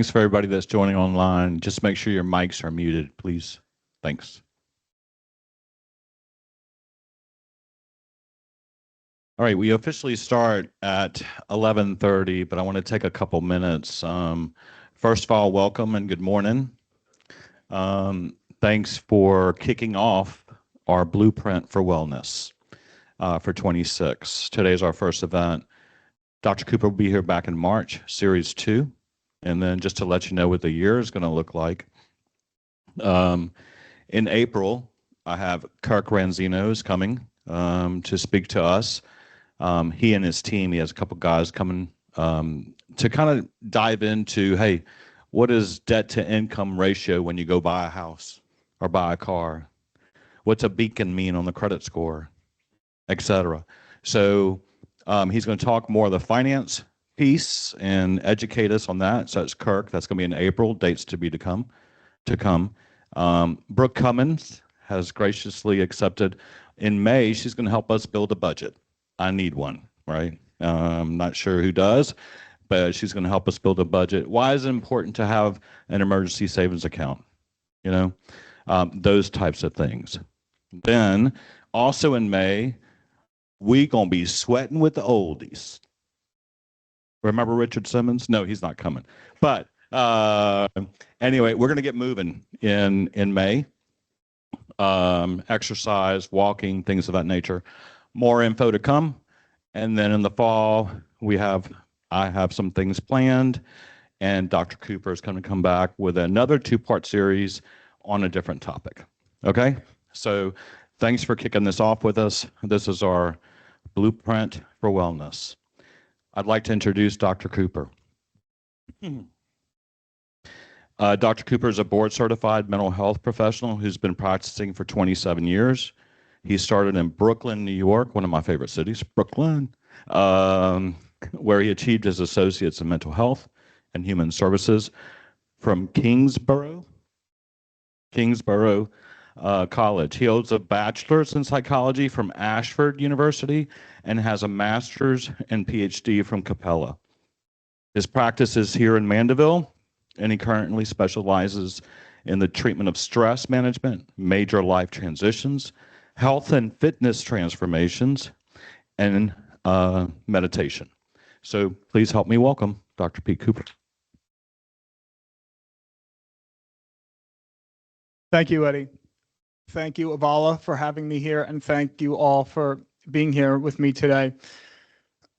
Thanks for everybody that's joining online. Just make sure your mics are muted, please. Thanks. All right, we officially start at 11:30, but I want to take a couple minutes. First of all, welcome and good morning. Thanks for kicking off our Blueprint for Wellness for 26. Today's our first event. Dr. Cooper will be here back in March, Series 2. And then just to let you know what the year is going to look like, in April, I have Kirk Ranzino is coming to speak to us. He and his team, he has a couple guys coming to kind of dive into, hey, what is debt to income ratio when you go buy a house or buy a car? What's a beacon mean on the credit score, et cetera. So he's going to talk more of the finance piece and educate us on that. So it's Kirk. That's going to be in April. Dates to be to come. Brooke Cummins has graciously accepted. In May, she's going to help us build a budget. I need one, right? I'm not sure who does, but she's going to help us build a budget. Why is it important to have an emergency savings account? You know, those types of things. Then also in May, we going to be sweating with the oldies. Remember Richard Simmons? No, he's not coming. But anyway, we're going to get moving in May. Exercise, walking, things of that nature. More info to come. And then in the fall, I have some things planned. And Dr. Cooper is going to come back with another 2-part series on a different topic. Okay? So thanks for kicking this off with us. This is our Blueprint for Wellness. I'd like to introduce Dr. Cooper. Dr. Cooper is a board-certified mental health professional who's been practicing for 27 years. He started in Brooklyn, New York, one of my favorite cities, Brooklyn, where he achieved his associates in mental health and human services from Kingsborough College. He holds a bachelor's in psychology from Ashford University and has a master's and Ph.D. from Capella. His practice is here in Mandeville, and he currently specializes in the treatment of stress management, major life transitions, health and fitness transformations, and meditation. So please help me welcome Dr. Pete Cooper. Thank you, Eddie. Thank you, AVALA, for having me here, and thank you all for being here with me today.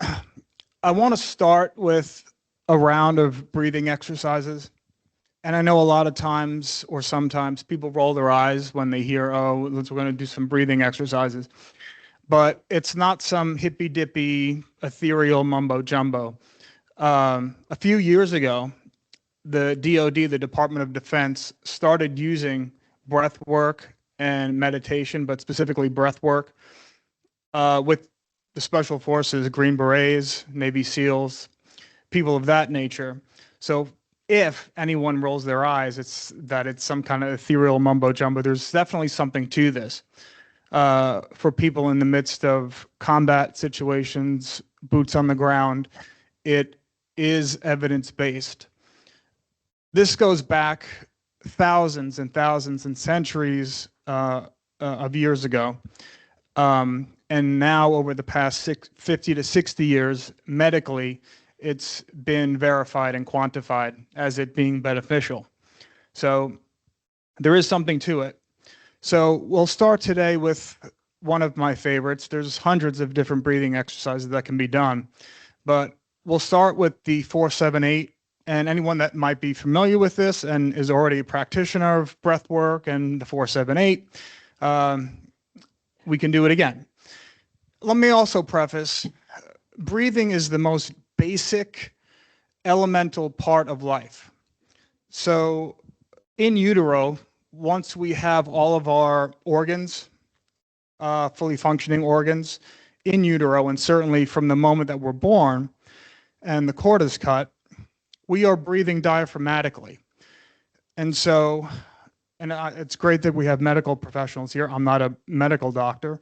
I want to start with a round of breathing exercises. And I know a lot of times, or sometimes, people roll their eyes when they hear, oh, we're going to do some breathing exercises. But it's not some hippy-dippy, ethereal mumbo-jumbo. A few years ago, the DoD, the Department of Defense, started using breath work and meditation, but specifically breath work, with the Special Forces, Green Berets, Navy SEALs, people of that nature. So if anyone rolls their eyes, it's some kind of ethereal mumbo-jumbo. There's definitely something to this. For people in the midst of combat situations, boots on the ground, it is evidence-based. This goes back thousands and thousands and centuries of years ago. And now over the past 50 to 60 years, medically, it's been verified and quantified as it being beneficial. So there is something to it. So we'll start today with one of my favorites. There's hundreds of different breathing exercises that can be done, but we'll start with the 4-7-8. And anyone that might be familiar with this and is already a practitioner of breath work and the 4-7-8, we can do it again. Let me also preface, breathing is the most basic, elemental part of life. So in utero, once we have all of our organs, fully functioning organs in utero, and certainly from the moment that we're born and the cord is cut, we are breathing diaphragmatically. And so, it's great that we have medical professionals here. I'm not a medical doctor,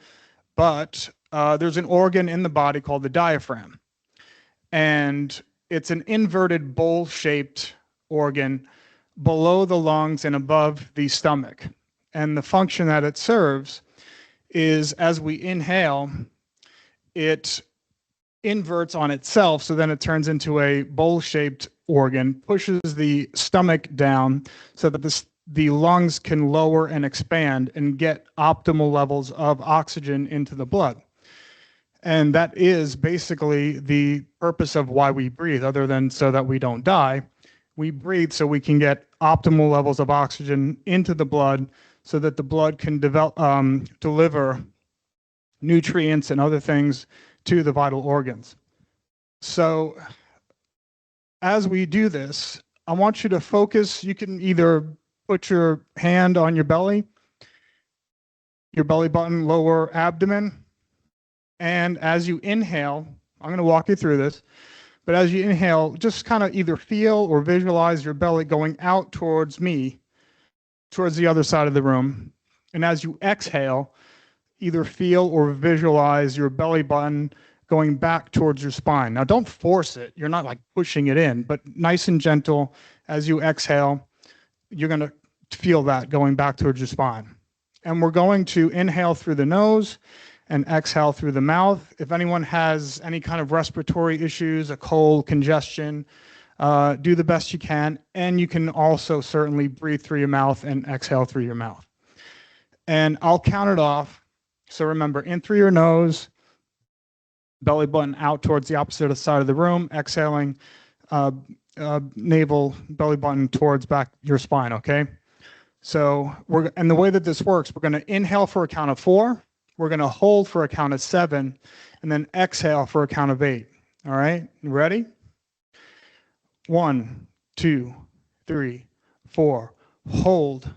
but there's an organ in the body called the diaphragm. And it's an inverted bowl-shaped organ below the lungs and above the stomach. And the function that it serves is, as we inhale, it inverts on itself, so then it turns into a bowl-shaped organ, pushes the stomach down so that the lungs can lower and expand and get optimal levels of oxygen into the blood. And that is basically the purpose of why we breathe, other than so that we don't die. We breathe so we can get optimal levels of oxygen into the blood so that the blood can deliver nutrients and other things to the vital organs. So as we do this, I want you to focus. You can either put your hand on your belly button, lower abdomen, and as you inhale, I'm going to walk you through this, but as you inhale, just kind of either feel or visualize your belly going out towards me, towards the other side of the room. And as you exhale, either feel or visualize your belly button going back towards your spine. Now, don't force it. You're not like pushing it in, but nice and gentle. As you exhale, you're going to feel that going back towards your spine. And we're going to inhale through the nose and exhale through the mouth. If anyone has any kind of respiratory issues, a cold, congestion, do the best you can. And you can also certainly breathe through your mouth and exhale through your mouth. And I'll count it off. So remember, in through your nose, belly button out towards the opposite side of the room, exhaling, navel, belly button towards back your spine, okay? So and the way that this works, we're gonna inhale for a count of 4, we're gonna hold for a count of 7, and then exhale for a count of 8, all right? Ready? 1, 2, 3, 4, hold,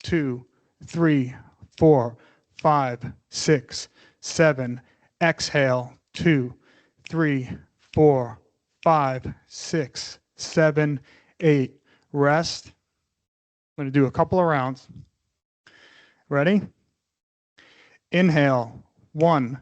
2, 3, 4, 5, 6, 7, exhale, 2, 3, 4, 5, 6, 7, 8. Rest. I'm going to do a couple of rounds. Ready? Inhale. 1,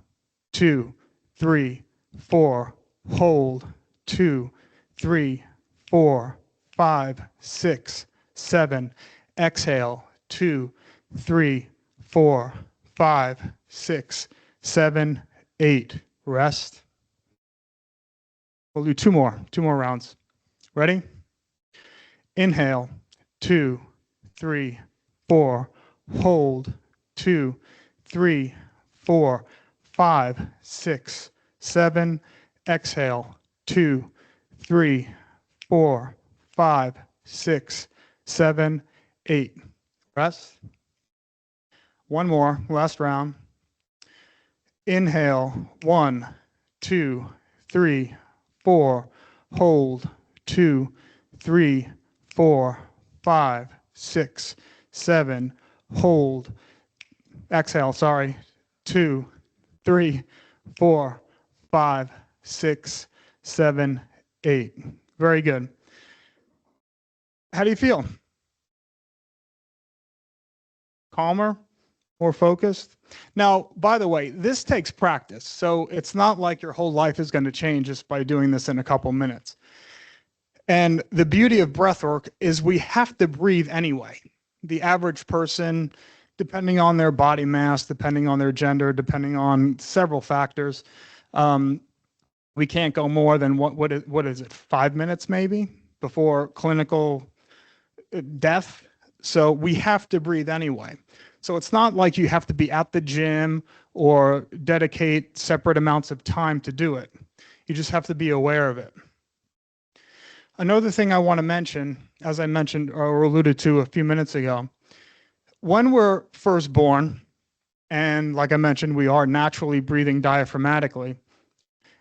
2, 3, 4. Hold. 2, 3, 4, 5, 6, 7. Exhale. 2, 3, 4, 5, 6, 7, 8. Rest. We'll do two more rounds. Ready? Inhale. 2, 3, 4. Hold. 2, 3, 4, 5, 6, 7. Exhale. 2, 3, 4, 5, 6, 7, 8. Rest. One more, last round. Inhale, 1, 2, 3, 4. Hold, 2, 3, 4, 5, 6, 7. Hold. Exhale, 2, 3, 4, 5, 6, 7, 8. Very good. How do you feel? Calmer? More focused? Now, by the way, this takes practice. So it's not like your whole life is going to change just by doing this in a couple minutes. And the beauty of breath work is we have to breathe anyway. The average person, depending on their body mass, depending on their gender, depending on several factors, we can't go more than what is it, 5 minutes maybe before clinical death. So we have to breathe anyway. So it's not like you have to be at the gym or dedicate separate amounts of time to do it. You just have to be aware of it. Another thing I want to mention, as I mentioned or alluded to a few minutes ago, when we're first born, and like I mentioned, we are naturally breathing diaphragmatically,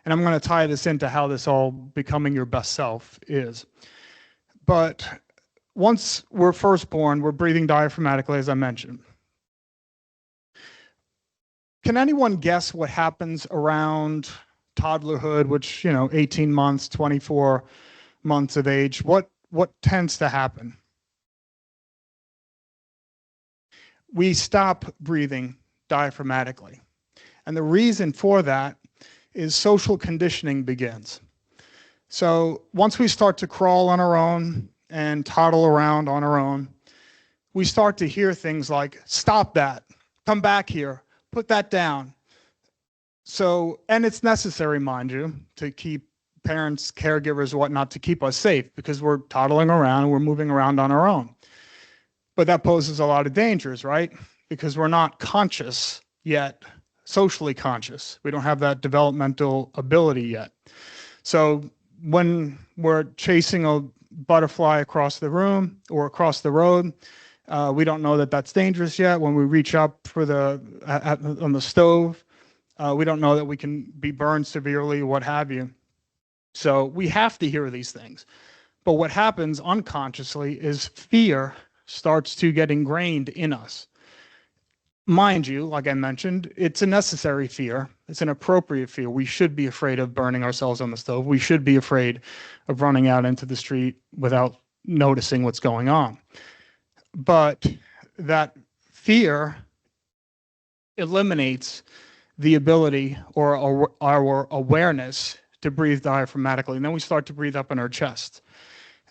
and I'm going to tie this into how this all becoming your best self is. But once we're first born, we're breathing diaphragmatically, as I mentioned. Can anyone guess what happens around toddlerhood, which, 18 months, 24 months of age? What tends to happen? We stop breathing diaphragmatically. And the reason for that is social conditioning begins. So once we start to crawl on our own, and toddle around on our own, we start to hear things like, stop that, come back here, put that down. So, and it's necessary, mind you, to keep parents, caregivers, whatnot, to keep us safe because we're toddling around and we're moving around on our own. But that poses a lot of dangers, right? Because we're not conscious yet, socially conscious. We don't have that developmental ability yet. So when we're chasing a butterfly across the room or across the road, we don't know that that's dangerous yet. When we reach up for on the stove, we don't know that we can be burned severely, what have you. So we have to hear these things. But what happens unconsciously is fear starts to get ingrained in us. Mind you, like I mentioned, it's a necessary fear. It's an appropriate fear. We should be afraid of burning ourselves on the stove. We should be afraid of running out into the street without noticing what's going on. But that fear eliminates the ability or our awareness to breathe diaphragmatically. And then we start to breathe up in our chest.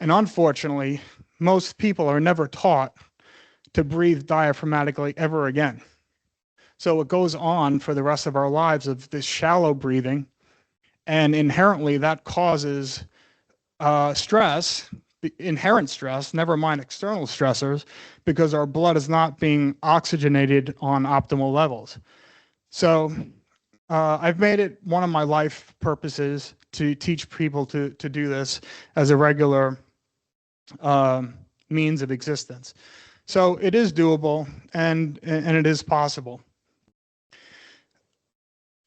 And unfortunately, most people are never taught to breathe diaphragmatically ever again. So it goes on for the rest of our lives of this shallow breathing. And inherently, that causes stress, inherent stress, never mind external stressors, because our blood is not being oxygenated on optimal levels. So I've made it one of my life purposes to teach people to do this as a regular means of existence. So it is doable and it is possible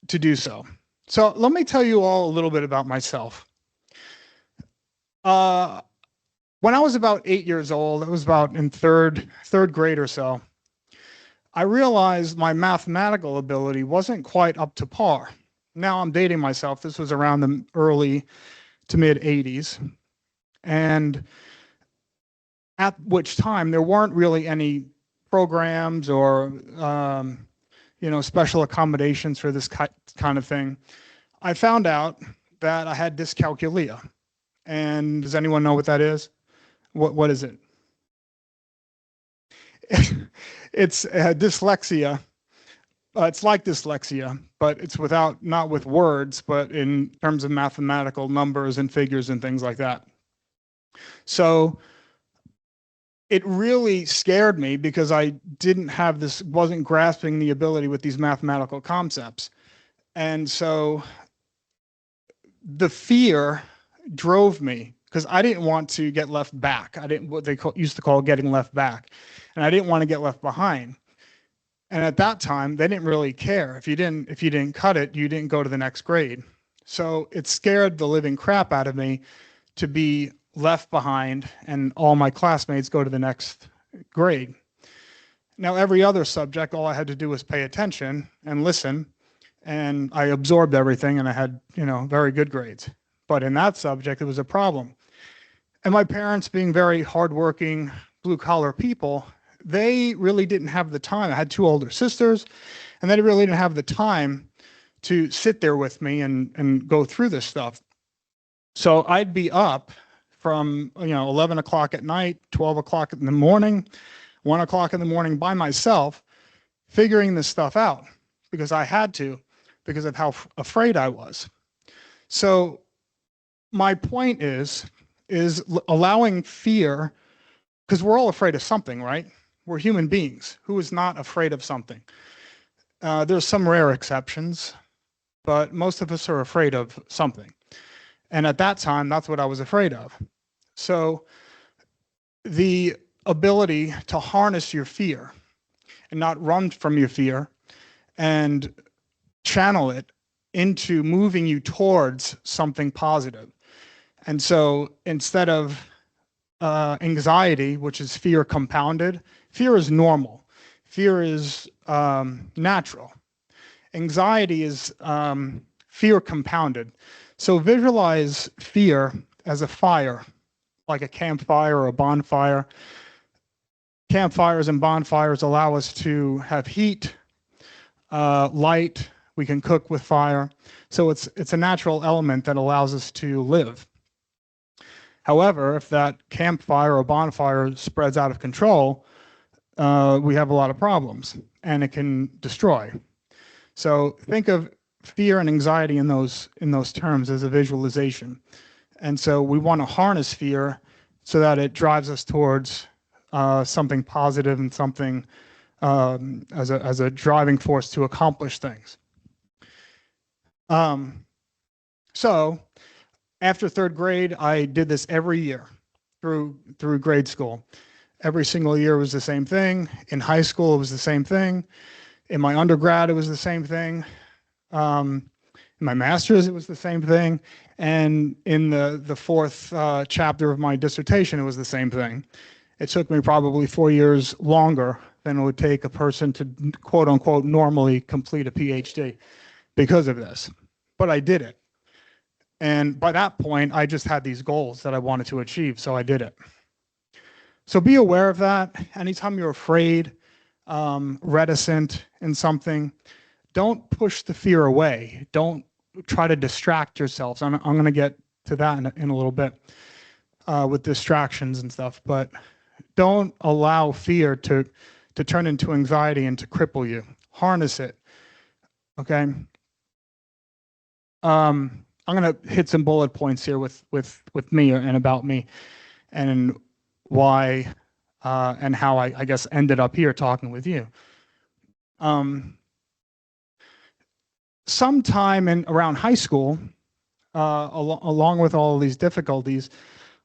to do so. So let me tell you all a little bit about myself. When I was about 8 years old, I was about in third grade or so, I realized my mathematical ability wasn't quite up to par. Now I'm dating myself. This was around the early to mid 80s. And at which time there weren't really any programs or special accommodations for this kind of thing. I found out that I had dyscalculia. And does anyone know what that is? What is it? It's dyslexia. It's like dyslexia, but it's not with words, but in terms of mathematical numbers and figures and things like that. So it really scared me because I wasn't grasping the ability with these mathematical concepts. And so the fear drove me because I didn't want to get left back. I didn't, what they used to call getting left back. And I didn't want to get left behind. And at that time, they didn't really care. If you didn't cut it, you didn't go to the next grade. So it scared the living crap out of me to be left behind and all my classmates go to the next grade. Now, every other subject, all I had to do was pay attention and listen, and I absorbed everything and I had, very good grades. But in that subject, it was a problem. And my parents, being very hardworking, blue-collar people, they really didn't have the time. I had 2 older sisters, and they really didn't have the time to sit there with me and go through this stuff. So I'd be up from 11 o'clock at night, 12 o'clock in the morning, 1 o'clock in the morning by myself, figuring this stuff out because I had to, because of how afraid I was. So my point is allowing fear, because we're all afraid of something, right? We're human beings. Who is not afraid of something? There's some rare exceptions, but most of us are afraid of something. And at that time, that's what I was afraid of. So the ability to harness your fear and not run from your fear and channel it into moving you towards something positive. And so instead of anxiety, which is fear compounded, fear is normal. Fear is natural. Anxiety is fear compounded. So visualize fear as a fire, like a campfire or a bonfire. Campfires and bonfires allow us to have heat, light. We can cook with fire. So it's a natural element that allows us to live. However, if that campfire or bonfire spreads out of control, we have a lot of problems, and it can destroy. So think of fear and anxiety in those terms as a visualization. And so we want to harness fear so that it drives us towards something positive and something as a driving force to accomplish things. So after third grade, I did this every year through grade school. Every single year was the same thing. In high school, it was the same thing. In my undergrad, it was the same thing. In my master's, it was the same thing. And in the fourth chapter of my dissertation, it was the same thing. It took me probably 4 years longer than it would take a person to, quote unquote, normally complete a PhD because of this. But I did it. And by that point, I just had these goals that I wanted to achieve, so I did it. So be aware of that. Anytime you're afraid, reticent in something, don't push the fear away. Don't try to distract yourselves. I'm going to get to that in a little bit with distractions and stuff, but don't allow fear to turn into anxiety and to cripple you. Harness it, okay? I'm going to hit some bullet points here with me and about me and why and how I guess ended up here talking with you. Sometime around high school, along with all of these difficulties,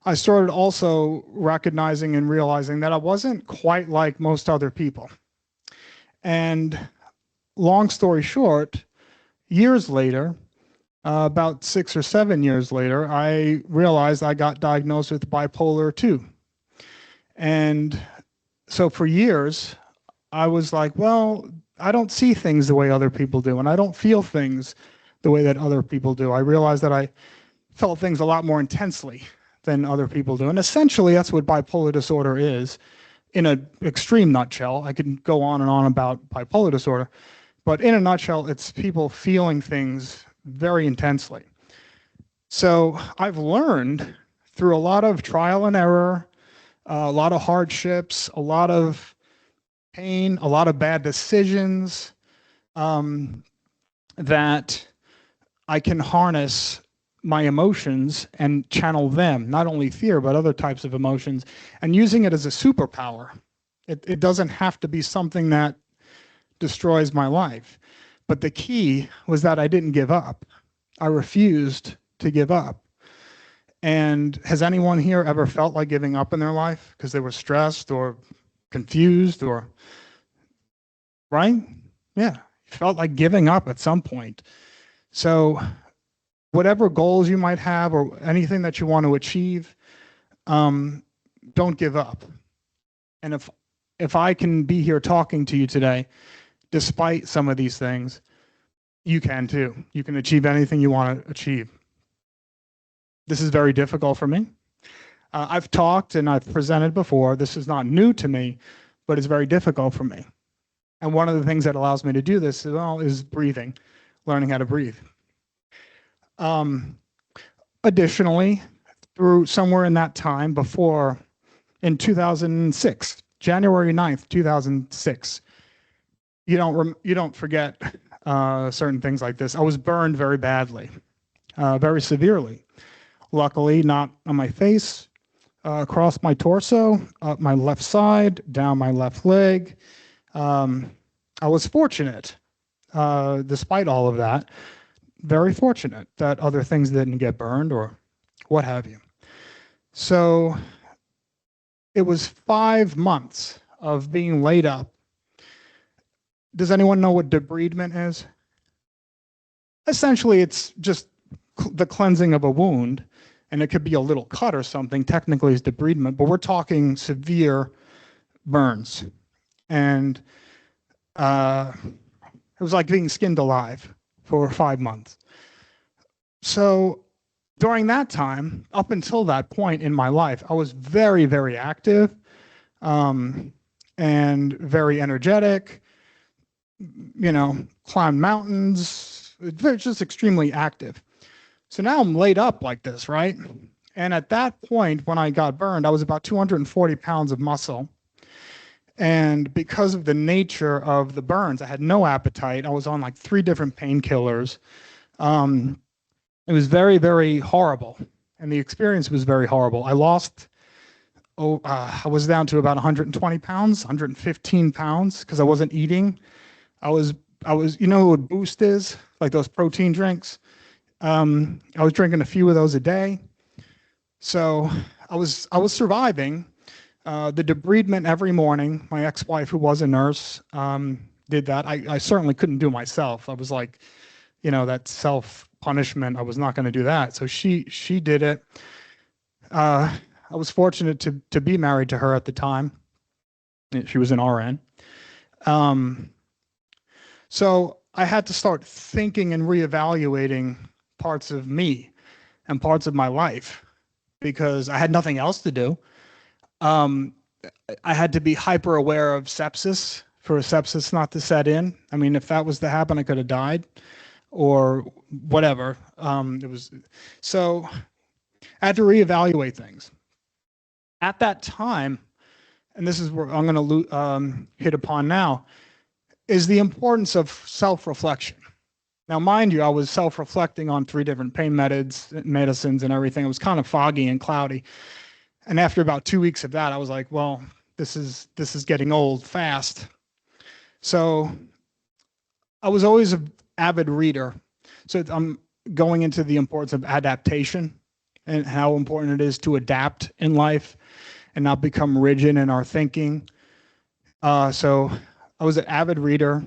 I started also recognizing and realizing that I wasn't quite like most other people. And long story short, years later, about 6 or 7 years later, I realized I got diagnosed with bipolar 2. And so for years, I was like, well, I don't see things the way other people do, and I don't feel things the way that other people do. I realized that I felt things a lot more intensely than other people do. And essentially, that's what bipolar disorder is in an extreme nutshell. I can go on and on about bipolar disorder, but in a nutshell, it's people feeling things very intensely. So I've learned through a lot of trial and error, a lot of hardships, a lot of pain, a lot of bad decisions, that I can harness my emotions and channel them, not only fear, but other types of emotions, and using it as a superpower. It doesn't have to be something that destroys my life. But the key was that I didn't give up. I refused to give up. And has anyone here ever felt like giving up in their life because they were stressed or confused or, right? Yeah, felt like giving up at some point. So whatever goals you might have or anything that you want to achieve, don't give up. And if I can be here talking to you today, despite some of these things, you can too. You can achieve anything you want to achieve. This is very difficult for me. I've talked and I've presented before. This is not new to me, but it's very difficult for me. And one of the things that allows me to do this is breathing, learning how to breathe. Additionally, through somewhere in that time before, in 2006, January 9th, 2006, you don't forget certain things like this. I was burned very badly, very severely. Luckily, not on my face, across my torso, up my left side, down my left leg. I was fortunate, despite all of that, very fortunate that other things didn't get burned or what have you. So it was 5 months of being laid up. Does anyone know what debridement is? Essentially, it's just the cleansing of a wound, and it could be a little cut or something. Technically, it's debridement, but we're talking severe burns. And it was like being skinned alive for 5 months. So during that time, up until that point in my life, I was very, very active and very energetic, climb mountains, just extremely active. So now I'm laid up like this, right? And at that point, when I got burned, I was about 240 pounds of muscle. And because of the nature of the burns, I had no appetite. I was on like 3 different painkillers. It was very, very horrible. And the experience was very horrible. I was down to about 120 pounds, 115 pounds, because I wasn't eating. I was, you know what Boost is? Like those protein drinks. I was drinking a few of those a day. So I was surviving. The debridement every morning, my ex-wife, who was a nurse, did that. I certainly couldn't do myself. I was like, you know, that self-punishment, I was not going to do that. So she did it. I was fortunate to be married to her at the time. She was an RN. So I had to start thinking and reevaluating parts of me and parts of my life because I had nothing else to do. I had to be hyper aware of sepsis for sepsis not to set in. I mean, if that was to happen, I could have died or whatever. So I had to reevaluate things. At that time, and this is where I'm going to hit upon now, is the importance of self-reflection. Now, mind you, I was self-reflecting on 3 different pain medicines and everything. It was kind of foggy and cloudy. And after about 2 weeks of that, I was like, well, this is getting old fast. So I was always an avid reader. So I'm going into the importance of adaptation and how important it is to adapt in life and not become rigid in our thinking. So I was an avid reader.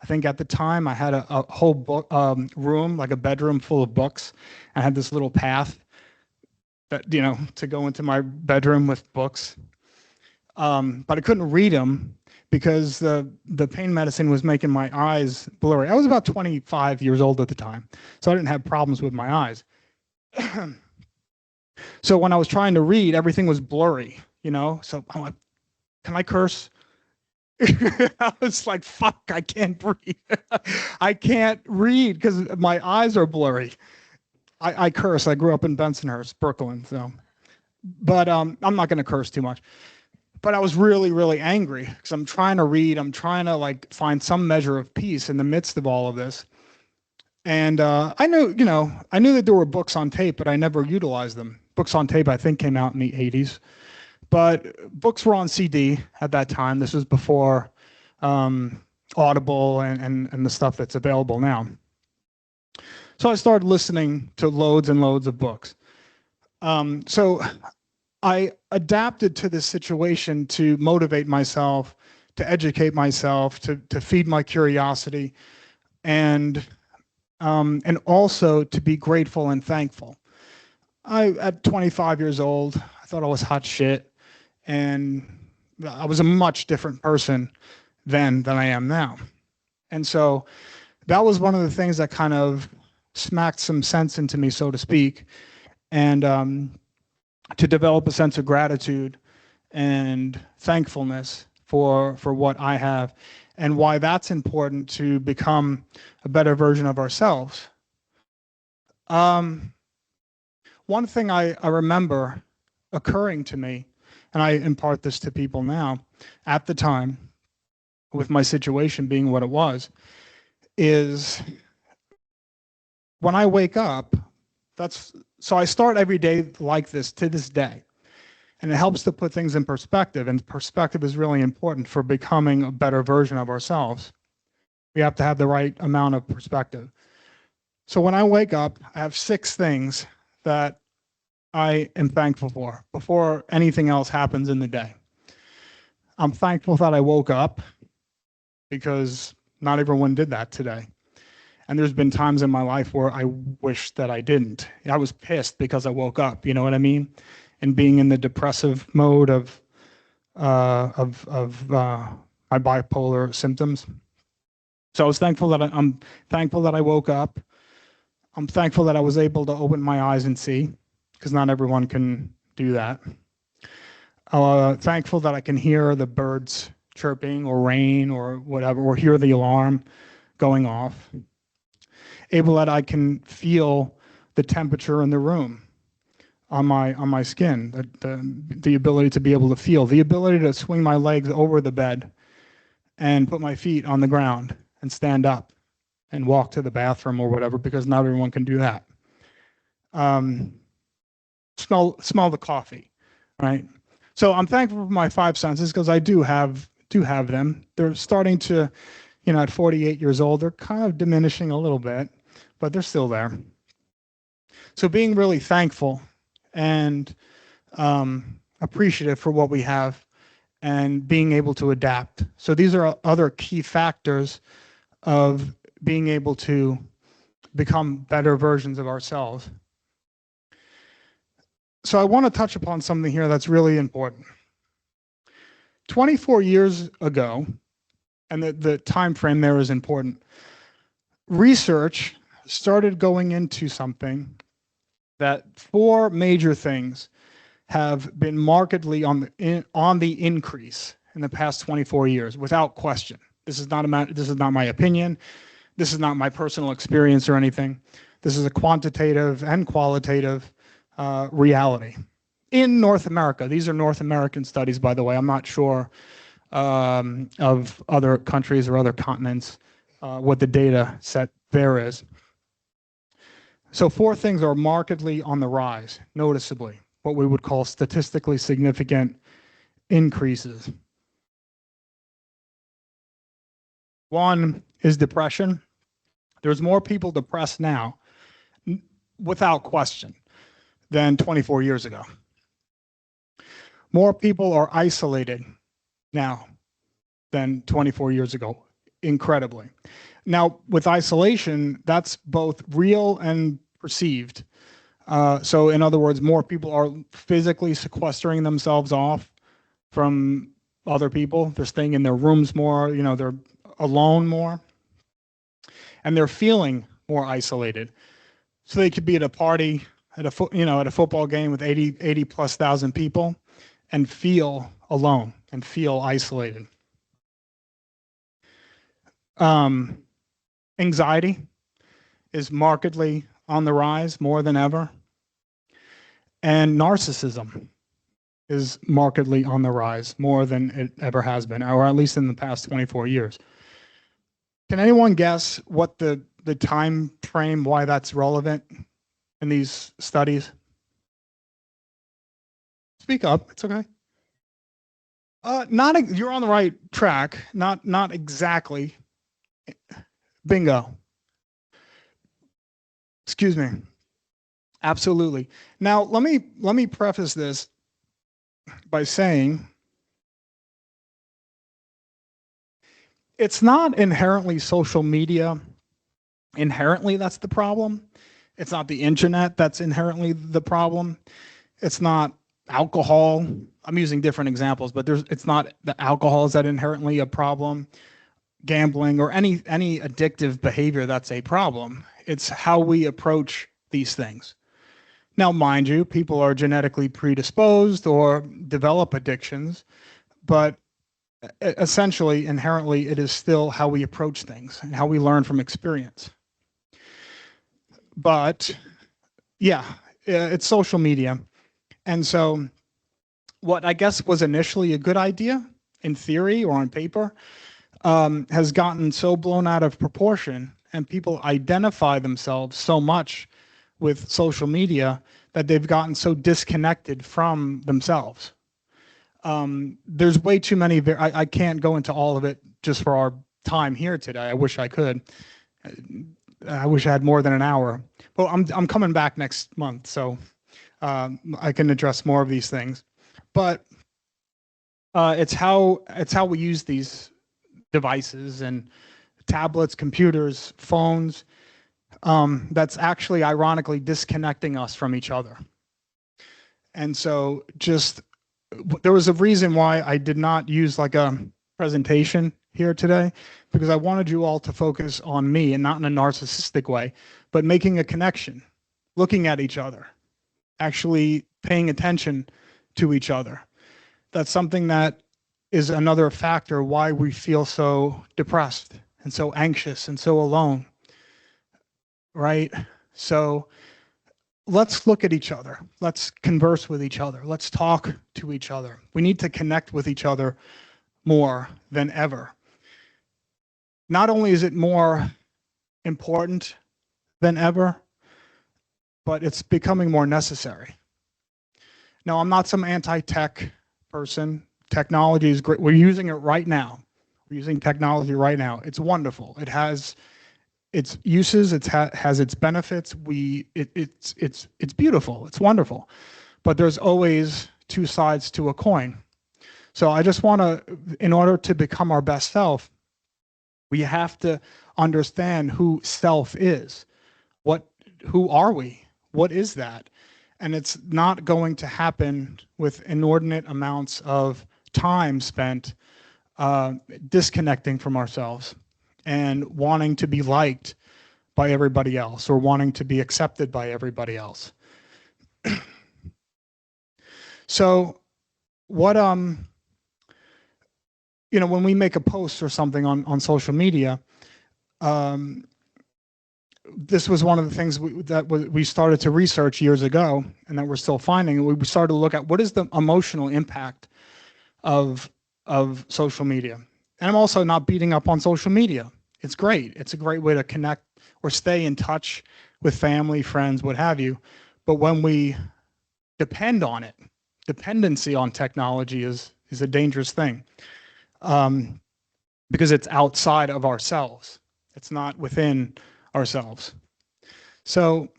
I think at the time I had a whole book room, like a bedroom full of books. I had this little path that, you know, to go into my bedroom with books. But I couldn't read them because the pain medicine was making my eyes blurry. I was about 25 years old at the time, so I didn't have problems with my eyes. So when I was trying to read, everything was blurry, you know? So I'm like, can I curse? I was like, fuck, I can't read. I can't read because my eyes are blurry. I curse. I grew up in Bensonhurst, Brooklyn. So, but I'm not going to curse too much. But I was really, really angry because I'm trying to read. I'm trying to like find some measure of peace in the midst of all of this. And I knew, you know, I knew that there were books on tape, but I never utilized them. Books on tape, I think, came out in the 80s. But books were on CD at that time. This was before Audible and the stuff that's available now. So I started listening to loads and loads of books. So I adapted to this situation to motivate myself, to educate myself, to feed my curiosity, and also to be grateful and thankful. At 25 years old, I thought I was hot shit, and I was a much different person then than I am now. And so that was one of the things that kind of smacked some sense into me, so to speak, and to develop a sense of gratitude and thankfulness for what I have and why that's important to become a better version of ourselves. One thing I remember occurring to me, and I impart this to people now, at the time, with my situation being what it was, is when I wake up, so I start every day like this to this day. And it helps to put things in perspective, and perspective is really important for becoming a better version of ourselves. We have to have the right amount of perspective. So when I wake up, I have 6 things that I am thankful for before anything else happens in the day. I'm thankful that I woke up because not everyone did that today. And there's been times in my life where I wish that I didn't. I was pissed because I woke up, you know what I mean? And being in the depressive mode of my bipolar symptoms. So I was thankful that I'm thankful that I woke up. I'm thankful that I was able to open my eyes and see, because not everyone can do that. Thankful that I can hear the birds chirping or rain or whatever, or hear the alarm going off. Able that I can feel the temperature in the room. on my skin, the ability to be able to feel, the ability to swing my legs over the bed and put my feet on the ground and stand up and walk to the bathroom or whatever, because not everyone can do that. Smell the coffee, right? So I'm thankful for my five senses, because I do have them. They're starting to, at 48 years old, they're kind of diminishing a little bit, but they're still there. So being really thankful and appreciative for what we have, and being able to adapt. So these are other key factors of being able to become better versions of ourselves. So I want to touch upon something here that's really important. 24 years ago, and the time frame there is important, research started going into something that four major things have been markedly on the increase in the past 24 years, without question. This is not my opinion. This is not my personal experience or anything. This is a quantitative and qualitative reality in North America. These are North American studies, by the way. I'm not sure of other countries or other continents what the data set there is. So four things are markedly on the rise, noticeably, what we would call statistically significant increases. One is depression. There's more people depressed now, without question, than 24 years ago. More people are isolated now than 24 years ago, incredibly. Now, with isolation, that's both real and perceived. So in other words, more people are physically sequestering themselves off from other people. They're staying in their rooms more, they're alone more, and they're feeling more isolated. So they could be at a party, at a football game with 80 plus thousand people, and feel alone and feel isolated. Anxiety is markedly on the rise, more than ever. And narcissism is markedly on the rise, more than it ever has been, or at least in the past 24 years. Can anyone guess what the time frame, why that's relevant in these studies? Speak up, it's okay. You're on the right track, not exactly. Bingo. Excuse me. Absolutely. Now, let me preface this by saying it's not inherently social media. Inherently, that's the problem. It's not the internet that's inherently the problem. It's not alcohol. I'm using different examples, but it's not the alcohol is that inherently a problem. Gambling or any addictive behavior that's a problem. It's how we approach these things. Now, mind you, people are genetically predisposed or develop addictions, but essentially, inherently, it is still how we approach things and how we learn from experience. But yeah, it's social media. And so what I guess was initially a good idea in theory or on paper has gotten so blown out of proportion, and people identify themselves so much with social media that they've gotten so disconnected from themselves. There's way too many, I can't go into all of it just for our time here today. I wish I could. I wish I had more than an hour. Well, I'm coming back next month, so I can address more of these things. But it's how we use these devices and tablets, computers, phones, that's actually ironically disconnecting us from each other. And so there was a reason why I did not use like a presentation here today, because I wanted you all to focus on me, and not in a narcissistic way, but making a connection, looking at each other, actually paying attention to each other. That's something that is another factor why we feel so depressed and so anxious and so alone, right? So let's look at each other. Let's converse with each other. Let's talk to each other. We need to connect with each other more than ever. Not only is it more important than ever, but it's becoming more necessary. Now, I'm not some anti-tech person. Technology is great. We're using it right now. We're using technology right now. It's wonderful. It has its uses. It has its benefits. It's beautiful. It's wonderful. But there's always two sides to a coin. So I just want to, in order to become our best self, we have to understand who self is. Who are we? What is that? And it's not going to happen with inordinate amounts of time spent disconnecting from ourselves and wanting to be liked by everybody else or wanting to be accepted by everybody else. So what, you know, when we make a post or something on social media, this was one of the things we started to research years ago, and that we're still finding. We started to look at what is the emotional impact of social media. And I'm also not beating up on social media. It's great. It's a great way to connect or stay in touch with family, friends, what have you. But when we depend on it, dependency on technology is a dangerous thing, because it's outside of ourselves. It's not within ourselves. So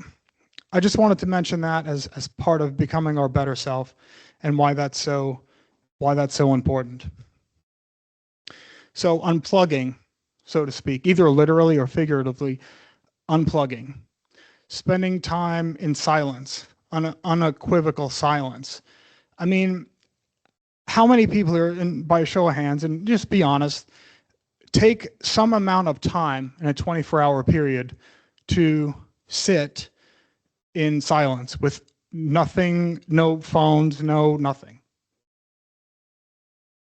I just wanted to mention that as part of becoming our better self and why that's so important. So unplugging, so to speak, either literally or figuratively, unplugging, spending time in silence, unequivocal silence. I mean, how many people are, by a show of hands, and just be honest, take some amount of time in a 24-hour period to sit in silence with nothing, no phones, no nothing?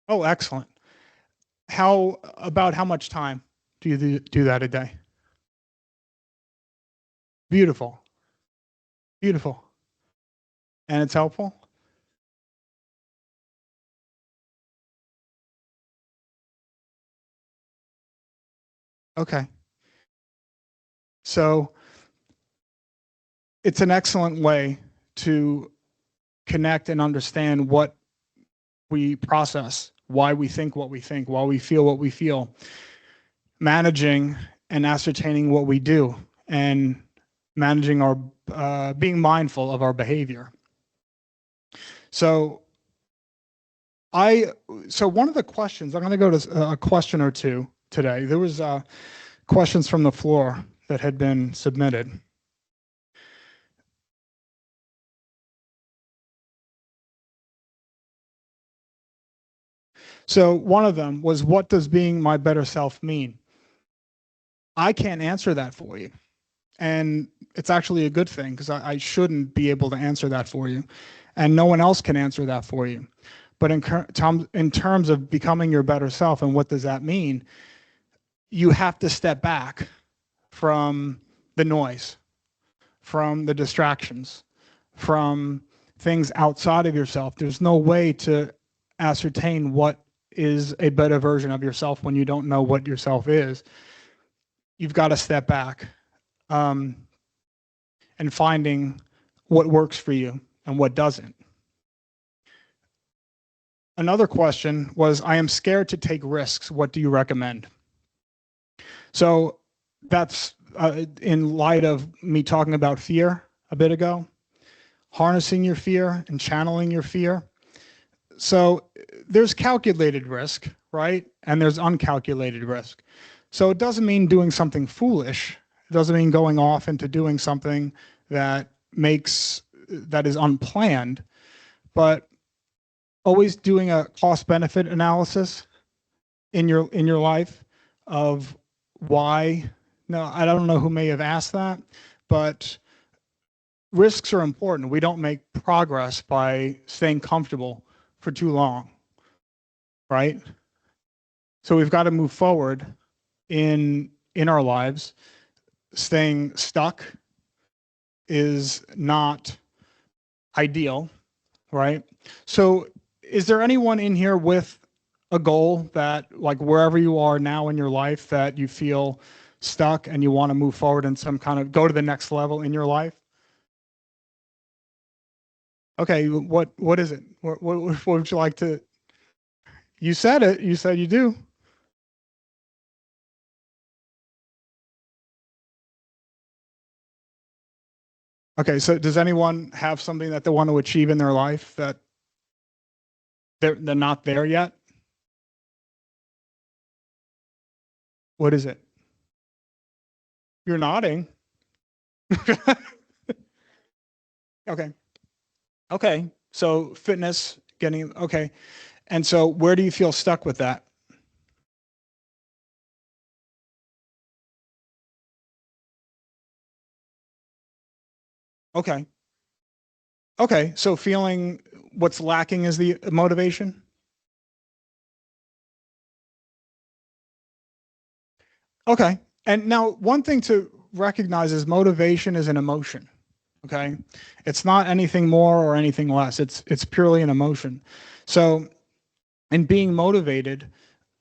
Oh, excellent. How much time do you do that a day? Beautiful. Beautiful. And it's helpful? Okay. So it's an excellent way to connect and understand what we process, why we think what we think, why we feel what we feel, managing and ascertaining what we do, and managing our, being mindful of our behavior. So one of the questions, I'm going to go to a question or two today. There was questions from the floor that had been submitted. So one of them was, what does being my better self mean? I can't answer that for you. And it's actually a good thing, because I shouldn't be able to answer that for you. And no one else can answer that for you. But in terms of becoming your better self and what does that mean, you have to step back from the noise, from the distractions, from things outside of yourself. There's no way to ascertain what is a better version of yourself when you don't know what yourself is. You've got to step back and finding what works for you and what doesn't. Another question was, I am scared to take risks. What do you recommend? So that's in light of me talking about fear a bit ago, harnessing your fear and channeling your fear. So there's calculated risk, right? And there's uncalculated risk. So it doesn't mean doing something foolish. It doesn't mean going off into doing something that is unplanned, but always doing a cost-benefit analysis in your life of why. No, I don't know who may have asked that, but risks are important. We don't make progress by staying comfortable for too long, right? So we've got to move forward in our lives. Staying stuck is not ideal, right? So is there anyone in here with a goal that, like, wherever you are now in your life, that you feel stuck and you want to move forward and some kind of go to the next level in your life? Okay, what is it? What would you like to? You said it. You said you do. Okay, so does anyone have something that they want to achieve in their life that they're not there yet? What is it? You're nodding. Okay. Okay. So fitness, getting okay. And so where do you feel stuck with that? Okay. Okay. So feeling what's lacking is the motivation? Okay. And now one thing to recognize is motivation is an emotion. Okay. It's not anything more or anything less. It's purely an emotion. So in being motivated,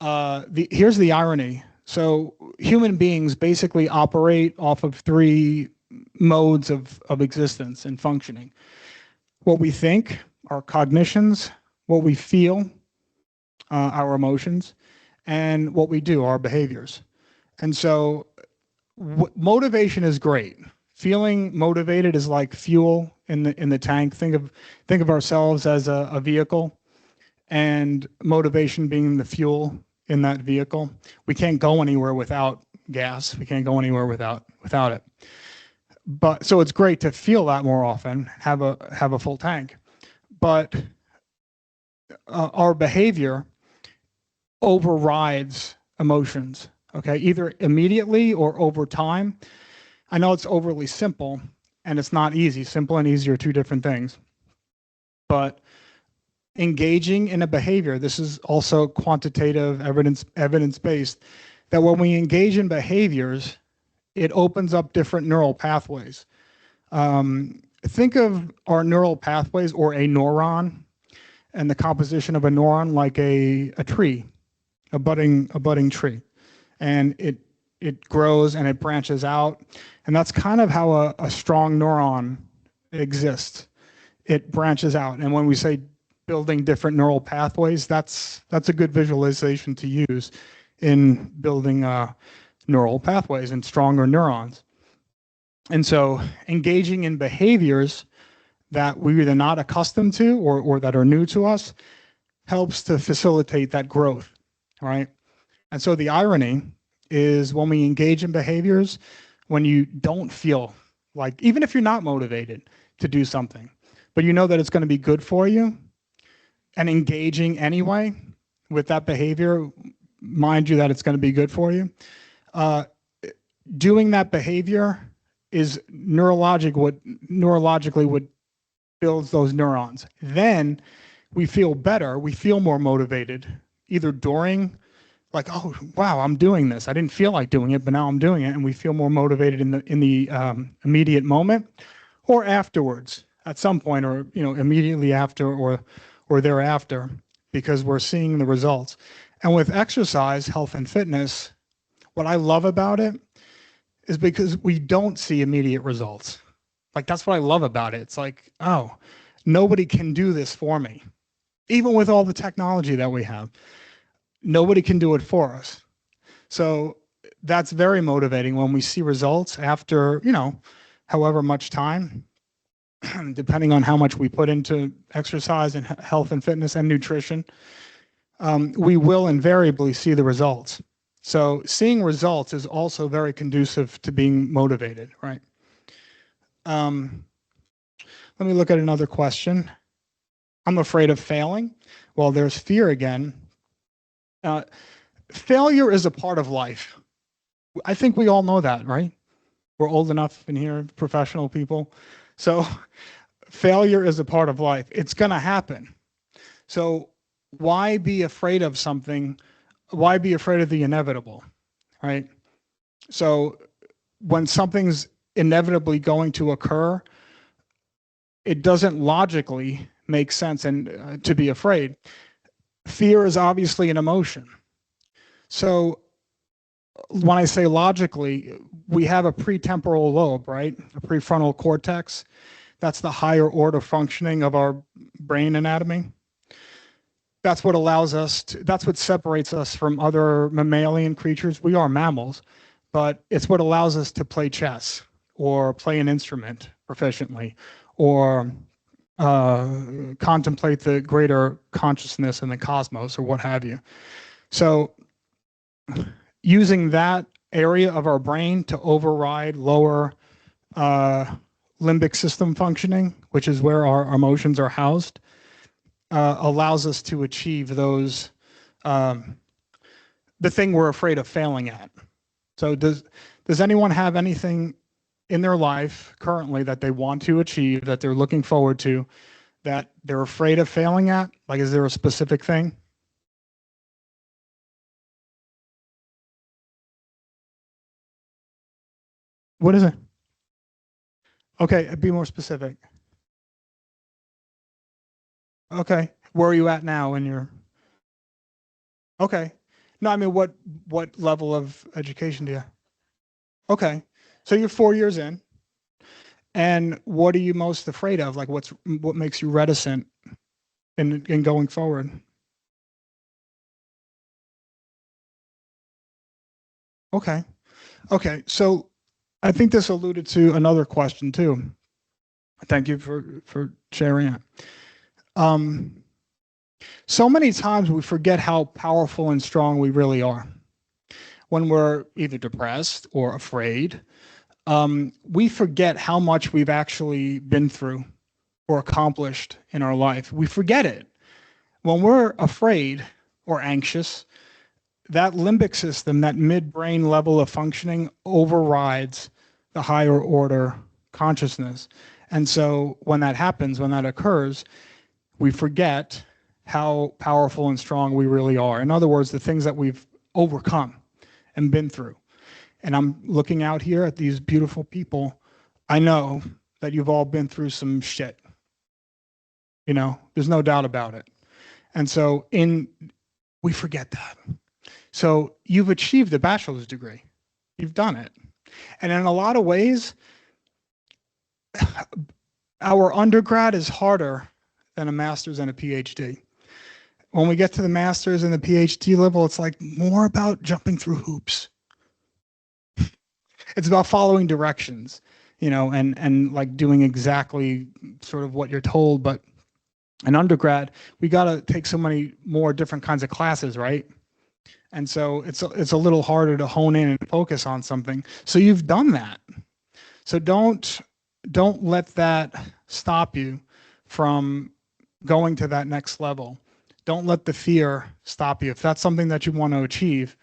here's the irony. So human beings basically operate off of three modes of existence and functioning. What we think, our cognitions, what we feel, our emotions, and what we do, our behaviors. And so motivation is great. Feeling motivated is like fuel in the tank. Think of ourselves as a vehicle, and motivation being the fuel in that vehicle. We can't go anywhere without gas. We can't go anywhere without it. But so it's great to feel that more often, have a full tank. But our behavior overrides emotions. Okay, either immediately or over time. I know it's overly simple, and it's not easy. Simple and easy are two different things. But engaging in a behavior, this is also quantitative evidence-based, that when we engage in behaviors, it opens up different neural pathways. Think of our neural pathways or a neuron and the composition of a neuron like a tree, a budding tree. And it grows and it branches out. And that's kind of how a strong neuron exists. It branches out. And when we say building different neural pathways, that's a good visualization to use in building neural pathways and stronger neurons. And so engaging in behaviors that we're either not accustomed to or that are new to us helps to facilitate that growth, right? And so the irony is when we engage in behaviors, when you don't feel like, even if you're not motivated to do something, but you know that it's going to be good for you, and engaging anyway with that behavior, mind you that it's going to be good for you, doing that behavior is neurologically what builds those neurons. Then we feel better, we feel more motivated, either during, like, oh wow, I'm doing this. I didn't feel like doing it, but now I'm doing it, and we feel more motivated in the immediate moment, or afterwards at some point, or immediately after, or thereafter, because we're seeing the results. And with exercise, health and fitness, what I love about it is because we don't see immediate results. Like, that's what I love about it. It's like, oh, nobody can do this for me. Even with all the technology that we have, nobody can do it for us. So that's very motivating when we see results after, however much time, depending on how much we put into exercise and health and fitness and nutrition, we will invariably see the results. So seeing results is also very conducive to being motivated, right? Let me look at another question. I'm afraid of failing. Well, there's fear again. Failure is a part of life. I think we all know that, right? We're old enough in here, professional people. So failure is a part of life. It's going to happen. So why be afraid of something? Why be afraid of the inevitable, right? So when something's inevitably going to occur, it doesn't logically make sense and to be afraid. Fear is obviously an emotion. So when I say logically, we have a pretemporal lobe, right? A prefrontal cortex. That's the higher order functioning of our brain anatomy. That's what allows us to, that's what separates us from other mammalian creatures. We are mammals, but it's what allows us to play chess or play an instrument proficiently or contemplate the greater consciousness in the cosmos or what have you. So using that area of our brain to override lower limbic system functioning, which is where our emotions are housed, allows us to achieve those, the thing we're afraid of failing at. So does anyone have anything in their life currently that they want to achieve, that they're looking forward to, that they're afraid of failing at? Like, is there a specific thing? What is it? Okay, be more specific. Okay, where are you at now in your? Okay, no, I mean, what level of education do you? Okay, so you're 4 years in, and what are you most afraid of? Like, what makes you reticent in going forward? Okay, okay, so I think this alluded to another question too. Thank you for sharing it. So many times we forget how powerful and strong we really are. When we're either depressed or afraid, we forget how much we've actually been through or accomplished in our life. We forget it. When we're afraid or anxious, that limbic system, that midbrain level of functioning, overrides the higher order consciousness. And so when that happens, when that occurs, we forget how powerful and strong we really are. In other words, the things that we've overcome and been through. And I'm looking out here at these beautiful people. I know that you've all been through some shit. You know, there's no doubt about it. And so we forget that. So you've achieved a bachelor's degree. You've done it. And in a lot of ways, our undergrad is harder than a master's and a PhD. When we get to the master's and the PhD level, it's like more about jumping through hoops. It's about following directions, you know, and like doing exactly sort of what you're told. But in undergrad, we got to take so many more different kinds of classes, right? And so it's a little harder to hone in and focus on something. So you've done that. So don't let that stop you from going to that next level. Don't let the fear stop you. If that's something that you want to achieve,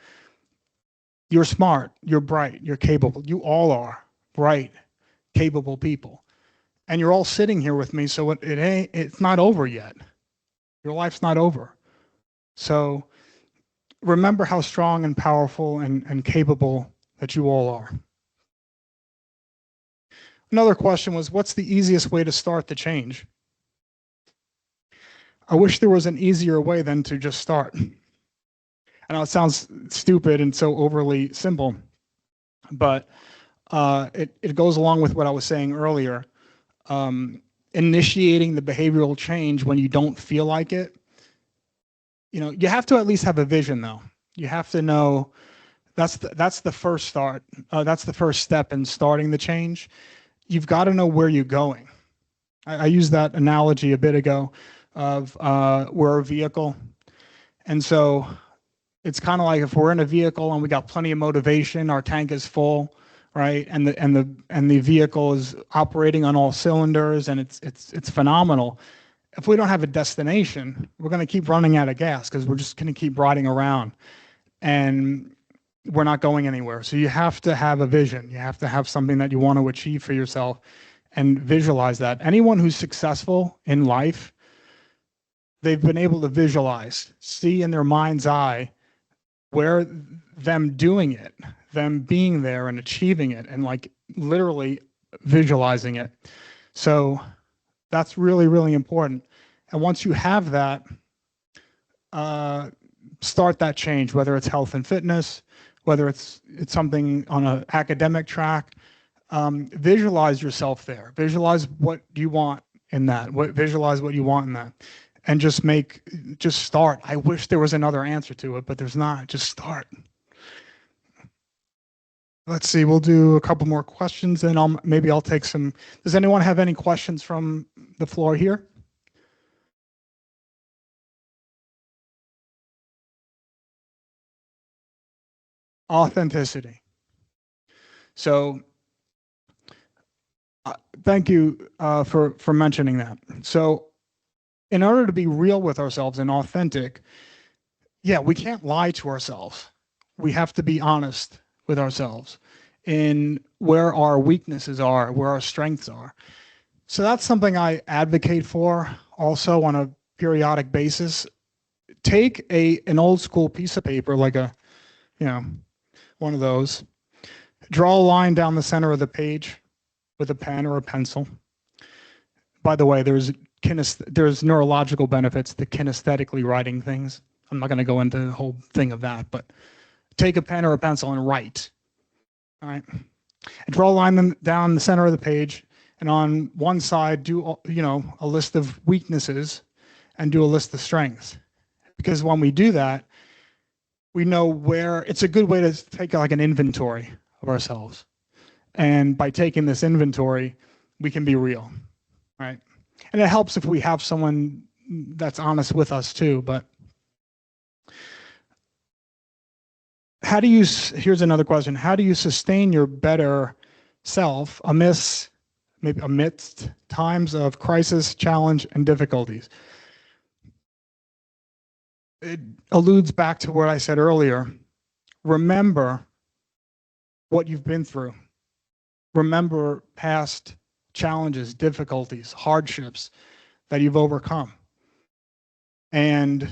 you're smart, you're bright, you're capable. You all are bright, capable people. And you're all sitting here with me, so it's not over yet. Your life's not over. So remember how strong and powerful and capable that you all are. Another question was, what's the easiest way to start the change? I wish there was an easier way than to just start. I know it sounds stupid and so overly simple, but it goes along with what I was saying earlier. Initiating the behavioral change when you don't feel like it, you know, you have to at least have a vision, though. You have to know that's the first start. That's the first step in starting the change. You've got to know where you're going. I used that analogy a bit ago of we're a vehicle, and so it's kind of like if we're in a vehicle and we got plenty of motivation, our tank is full, right? And the vehicle is operating on all cylinders, and it's phenomenal. If we don't have a destination, we're going to keep running out of gas because we're just going to keep riding around, and we're not going anywhere. So you have to have a vision. You have to have something that you want to achieve for yourself and visualize that. Anyone who's successful in life, they've been able to visualize, see in their mind's eye where them doing it, them being there and achieving it and like literally visualizing it. So that's really, really important. And once you have that, start that change, whether it's health and fitness, whether it's something on an academic track. Visualize yourself there. Visualize what you want in that. Visualize what you want in that. And just start. I wish there was another answer to it, but there's not. Just start. Let's see, we'll do a couple more questions and maybe I'll take some. Does anyone have any questions from the floor here? Authenticity. So thank you for mentioning that. So in order to be real with ourselves and authentic, yeah, we can't lie to ourselves. We have to be honest with ourselves in where our weaknesses are, where our strengths are. So that's something I advocate for also on a periodic basis. Take an old school piece of paper, like one of those, draw a line down the center of the page with a pen or a pencil. By the way, there's neurological benefits to kinesthetically writing things. I'm not going to go into the whole thing of that, but take a pen or a pencil and write. All right. And draw a line down the center of the page, and on one side do a list of weaknesses and do a list of strengths. Because when we do that, we know where. It's a good way to take like an inventory of ourselves. And by taking this inventory, we can be real, right? And it helps if we have someone that's honest with us too. But here's another question. How do you sustain your better self amidst times of crisis, challenge, and difficulties? It alludes back to what I said earlier. Remember what you've been through. Remember past challenges, difficulties, hardships that you've overcome. And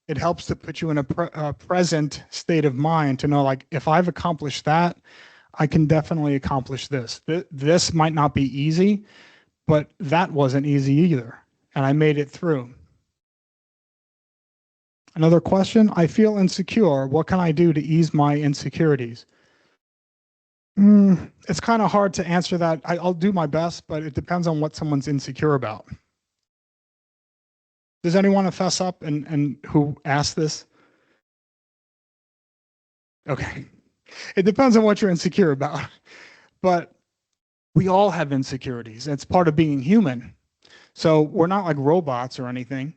it helps to put you in a present state of mind to know, like, if I've accomplished that, I can definitely accomplish this. This might not be easy, but that wasn't easy either. And I made it through. Another question, I feel insecure. What can I do to ease my insecurities? It's kind of hard to answer that. I'll do my best, but it depends on what someone's insecure about. Does anyone want to fess up and who asked this? Okay. It depends on what you're insecure about. But we all have insecurities. It's part of being human. So we're not like robots or anything.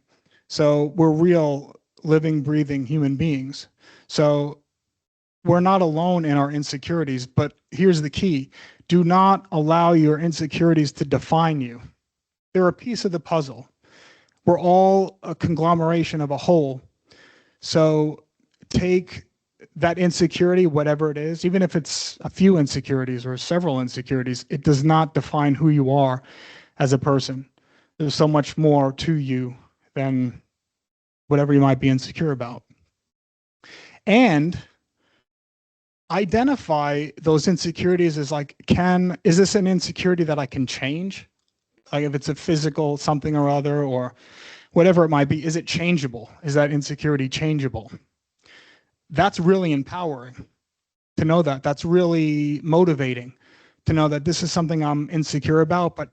So we're real, living, breathing human beings. So we're not alone in our insecurities, but here's the key. Do not allow your insecurities to define you. They're a piece of the puzzle. We're all a conglomeration of a whole. So take that insecurity, whatever it is, even if it's a few insecurities or several insecurities, it does not define who you are as a person. There's so much more to you than whatever you might be insecure about. And identify those insecurities as like, is this an insecurity that I can change? Like if it's a physical something or other or whatever it might be, is it changeable? Is that insecurity changeable? That's really empowering to know that. That's really motivating to know that this is something I'm insecure about, but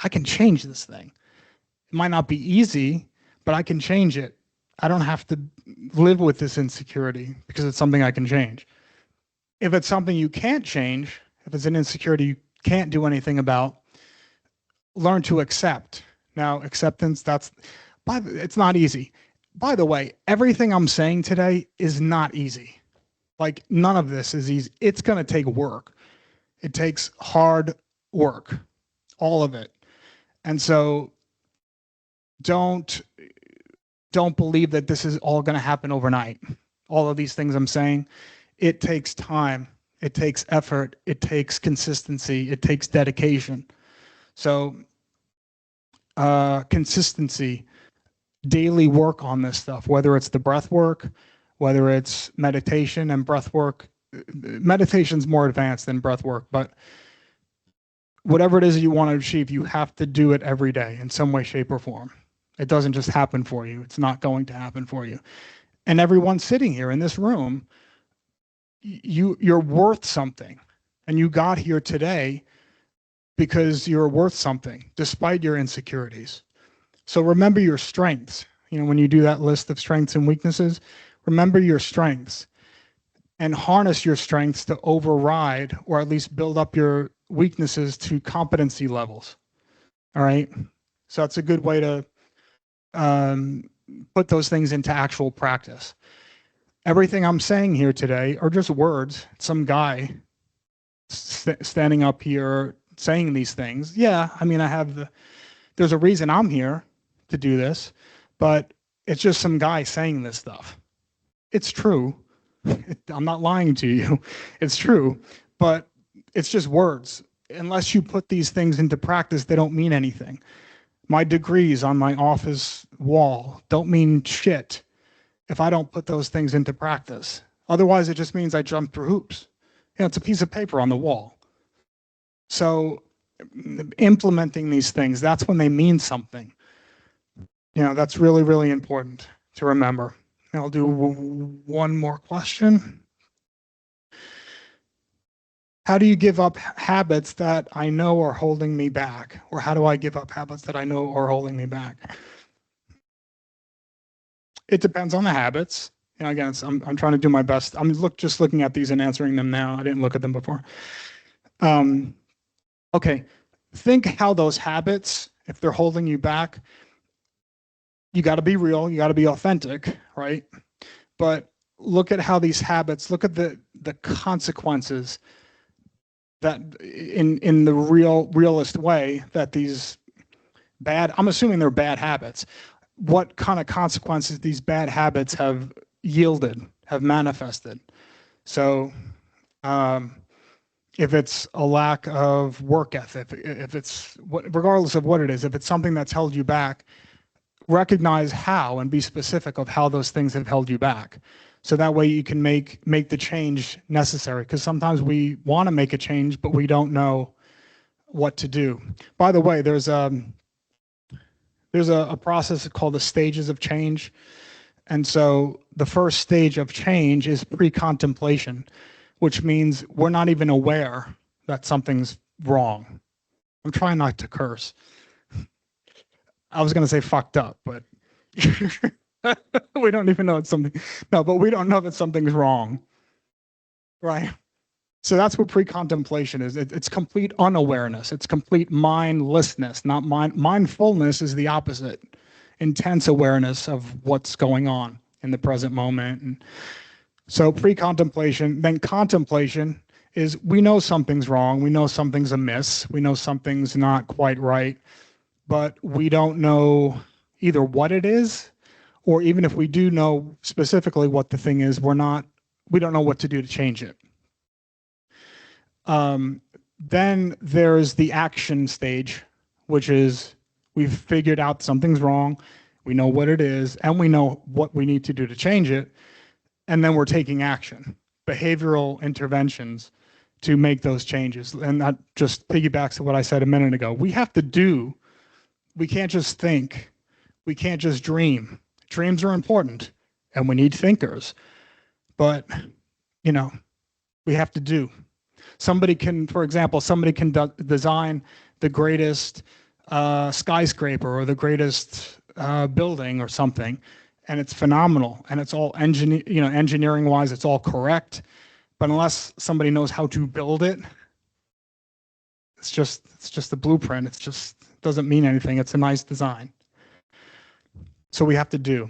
I can change this thing. It might not be easy, but I can change it. I don't have to live with this insecurity because it's something I can change. If it's something you can't change, if it's an insecurity you can't do anything about, learn to accept. Now, acceptance, it's not easy. By the way, everything I'm saying today is not easy. Like, none of this is easy. It's going to take work. It takes hard work, all of it. And so don't believe that this is all going to happen overnight. All of these things I'm saying, it takes time. It takes effort. It takes consistency. It takes dedication. So consistency, daily work on this stuff, whether it's the breath work, whether it's meditation and breath work meditation's more advanced than breath work, but whatever it is you want to achieve, you have to do it every day in some way, shape, or form. It doesn't just happen for you. It's not going to happen for you. And everyone sitting here in this room, you're worth something. And you got here today because you're worth something, despite your insecurities. So remember your strengths. You know, when you do that list of strengths and weaknesses, remember your strengths and harness your strengths to override or at least build up your weaknesses to competency levels. All right. So that's a good way to put those things into actual practice. Everything I'm saying here today are just words. Some guy standing up here saying these things. Yeah, I mean, there's a reason I'm here to do this, but it's just some guy saying this stuff. It's true. I'm not lying to you. It's true, but it's just words. Unless you put these things into practice, they don't mean anything. My degrees on my office wall don't mean shit if I don't put those things into practice. Otherwise, it just means I jump through hoops. You know, it's a piece of paper on the wall. So implementing these things, that's when they mean something. You know, that's really, really important to remember. I'll do one more question. How do you give up habits that I know are holding me back? Or how do I give up habits that I know are holding me back? It depends on the habits. You know, again, I'm trying to do my best. I'm just looking at these and answering them now. I didn't look at them before. Okay, think how those habits, if they're holding you back, you got to be real, you got to be authentic, right? But look at how these habits, look at the consequences that in the realist way that these bad, I'm assuming they're bad habits, what kind of consequences these bad habits have yielded, have manifested. So if it's a lack of work ethic, if it's regardless of what it is, if it's something that's held you back, recognize how and be specific of how those things have held you back. So that way you can make the change necessary. Because sometimes we want to make a change, but we don't know what to do. By the way, there's a process called the stages of change. And so the first stage of change is pre-contemplation, which means we're not even aware that something's wrong. I'm trying not to curse. I was going to say fucked up, but we don't even know it's something. No, but we don't know that something's wrong, right? So that's what pre-contemplation is. It's complete unawareness. It's complete mindlessness, not mindfulness is the opposite. Intense awareness of what's going on in the present moment. And so pre-contemplation, then contemplation is we know something's wrong. We know something's amiss. We know something's not quite right, but we don't know either what it is, or even if we do know specifically what the thing is, we don't know what to do to change it. Then there's the action stage, which is we've figured out something's wrong, we know what it is, and we know what we need to do to change it, and then we're taking action, behavioral interventions to make those changes. And that just piggybacks to what I said a minute ago. We have to do, we can't just think, we can't just dream. Dreams are important, and we need thinkers, but, you know, we have to do. Somebody can, for example, somebody can design the greatest skyscraper or the greatest building or something, and it's phenomenal, and it's all engineering wise, it's all correct. But unless somebody knows how to build it, it's just a blueprint. It just doesn't mean anything. It's a nice design. So we have to do.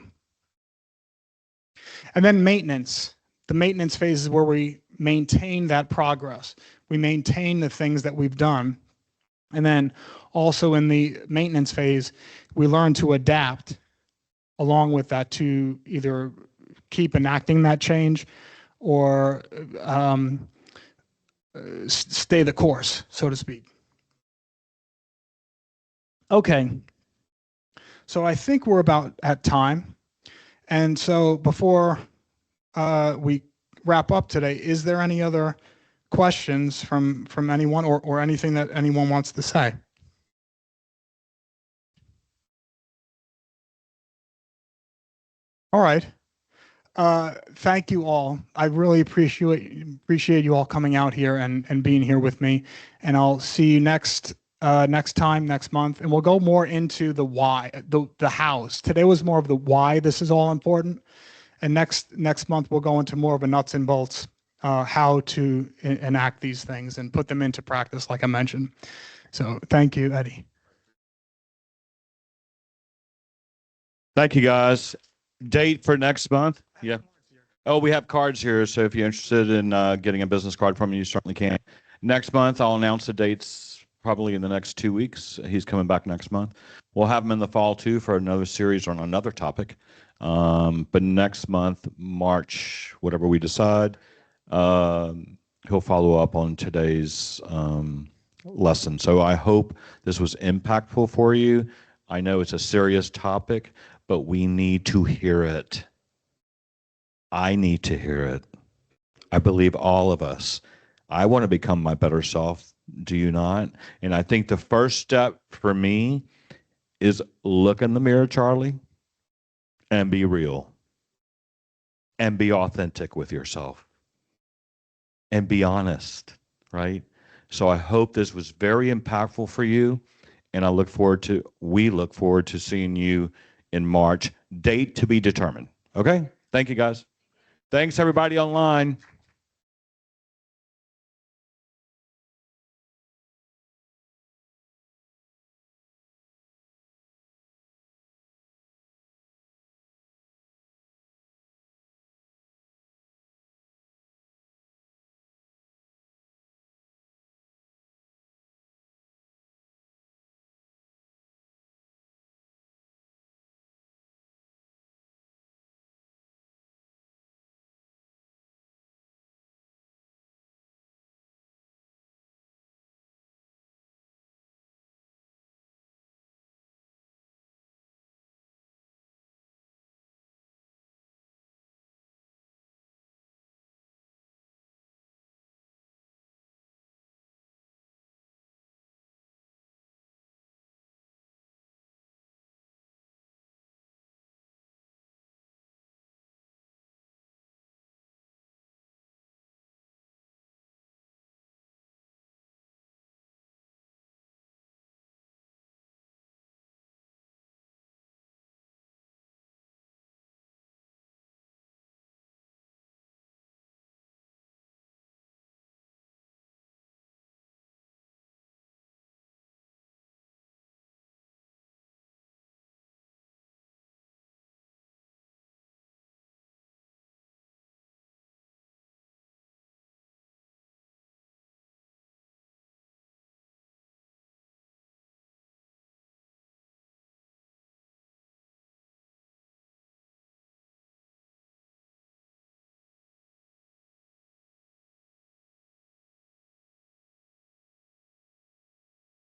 And then maintenance. The maintenance phase is where we maintain that progress. We maintain the things that we've done. And then also in the maintenance phase, we learn to adapt along with that to either keep enacting that change or stay the course, so to speak. Okay. So I think we're about at time. And so before we wrap up today. Is there any other questions from anyone or anything that anyone wants to say? All right. Thank you all. I really appreciate you all coming out here and being here with me. And I'll see you next month, and we'll go more into the why, the hows. Today was more of the why this is all important, and next month we'll go into more of a nuts and bolts, how to enact these things and put them into practice, like I mentioned. So thank you, Eddie. Thank you, guys. Date for next month? Yeah. Oh, we have cards here, so if you're interested in getting a business card from me, you certainly can. Next month, I'll announce the dates probably in the next 2 weeks. He's coming back next month. We'll have him in the fall, too, for another series on another topic. But next month, March, whatever we decide, he'll follow up on today's lesson. So I hope this was impactful for you. I know it's a serious topic, but we need to hear it. I need to hear it. I believe all of us. I want to become my better self. Do you not? And I think the first step for me is look in the mirror, Charlie, and be real. And be authentic with yourself. And be honest, right? So I hope this was very impactful for you. And we look forward to seeing you in March. Date to be determined. Okay? Thank you, guys. Thanks, everybody online.